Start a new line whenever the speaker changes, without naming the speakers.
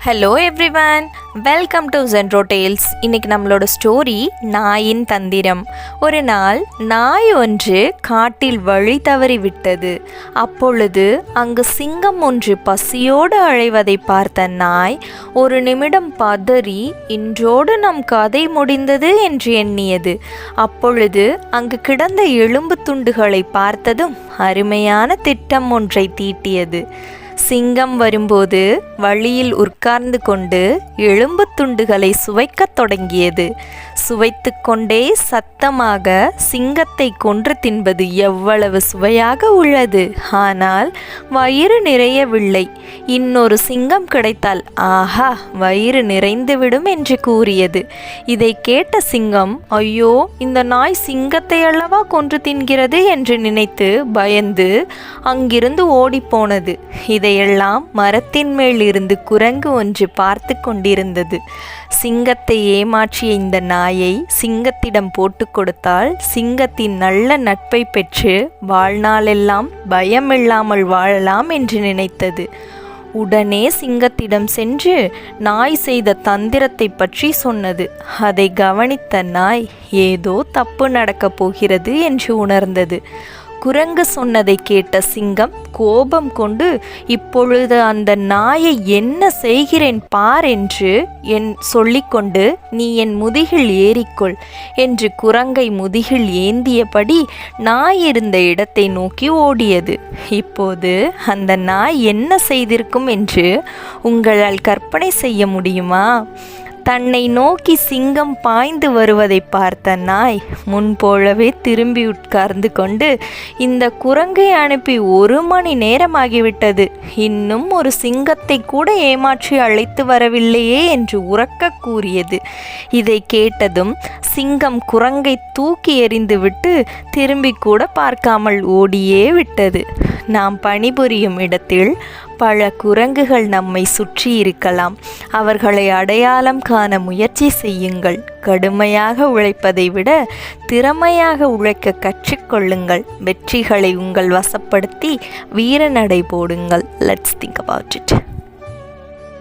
Hello everyone, welcome to Genro Tales. இன்றைக்கி நம்மளோட story நாயின் தந்திரம். ஒரு நாள் நாய் ஒன்று காட்டில் வழி தவறி விட்டது. அப்பொழுது அங்கு சிங்கம் ஒன்று பசியோடு அழைவதை பார்த்த நாய் ஒரு நிமிடம் பதறி இன்றோடு நம் கதை முடிந்தது என்று எண்ணியது. அப்பொழுது அங்கு கிடந்த எலும்பு துண்டுகளை பார்த்ததும் அருமையான திட்டம் ஒன்றை தீட்டியது. சிங்கம் வரும்போது வழியில் உட்கார்ந்து கொண்டு எலும்பு துண்டுகளை சுவைக்கத் தொடங்கியது. சுவைத்து கொண்டே சத்தமாக சிங்கத்தை கொன்று தின்பது எவ்வளவு சுவையாக உள்ளது, ஆனால் வயிறு நிறையவில்லை. இன்னொரு சிங்கம் கிடைத்தால் ஆஹா, வயிறு நிறைந்துவிடும் என்று கூறியது. இதை கேட்ட சிங்கம், ஐயோ, இந்த நாய் சிங்கத்தை அல்லவா கொன்று தின்கிறது என்று நினைத்து பயந்து அங்கிருந்து ஓடிப்போனது. இதையெல்லாம் மரத்தின் மேல் இருந்து குரங்கு ஒன்று பார்த்து கொண்டிருந்தது. சிங்கத்தை ஏமாற்றிய இந்த நாயை சிங்கத்திடம் போட்டு கொடுத்தால் சிங்கத்தின் நல்ல நட்பை பெற்று வாழ்நாளெல்லாம் பயமில்லாமல் வாழலாம் என்று நினைத்தது. உடனே சிங்கத்திடம் சென்று நாய் செய்த தந்திரத்தை பற்றி சொன்னது. அதை கவனித்த நாய் ஏதோ தப்பு நடக்கப் போகிறது என்று உணர்ந்தது. குரங்கு சொன்னதை கேட்ட சிங்கம் கோபம் கொண்டு, இப்பொழுது அந்த நாயை என்ன செய்கிறேன் பார் என்று சொல்லிக்கொண்டு, நீ என் முதுகில் ஏறிக்கொள் என்று குரங்கை முதுகில் ஏந்தியபடி நாய் இருந்த இடத்தை நோக்கி ஓடியது. இப்போது அந்த நாய் என்ன செய்திருக்கும் என்று உங்களால் கற்பனை செய்ய முடியுமா? தன்னை நோக்கி சிங்கம் பாய்ந்து வருவதை பார்த்த நாய் முன்போலவே திரும்பி உட்கார்ந்து கொண்டு, இந்த குரங்கை அனுப்பி 1 மணி நேரமாகிவிட்டது, இன்னும் ஒரு சிங்கத்தை கூட ஏமாற்றி அழைத்து வரவில்லையே என்று உரக்க கூறியது. இதை கேட்டதும் சிங்கம் குரங்கை தூக்கி எறிந்துவிட்டு திரும்பி கூட பார்க்காமல் ஓடியே விட்டது. நாம் பணிபுரியும் இடத்தில் பல குரங்குகள் நம்மை சுற்றி இருக்கலாம். அவர்களை அடையாளம் காண முயற்சி செய்யுங்கள். கடுமையாக உழைப்பதை விட திறமையாக உழைக்க கற்றுக்கொள்ளுங்கள். வெற்றிகளை உங்கள் வசப்படுத்தி வீரநடை போடுங்கள். Let's think about it.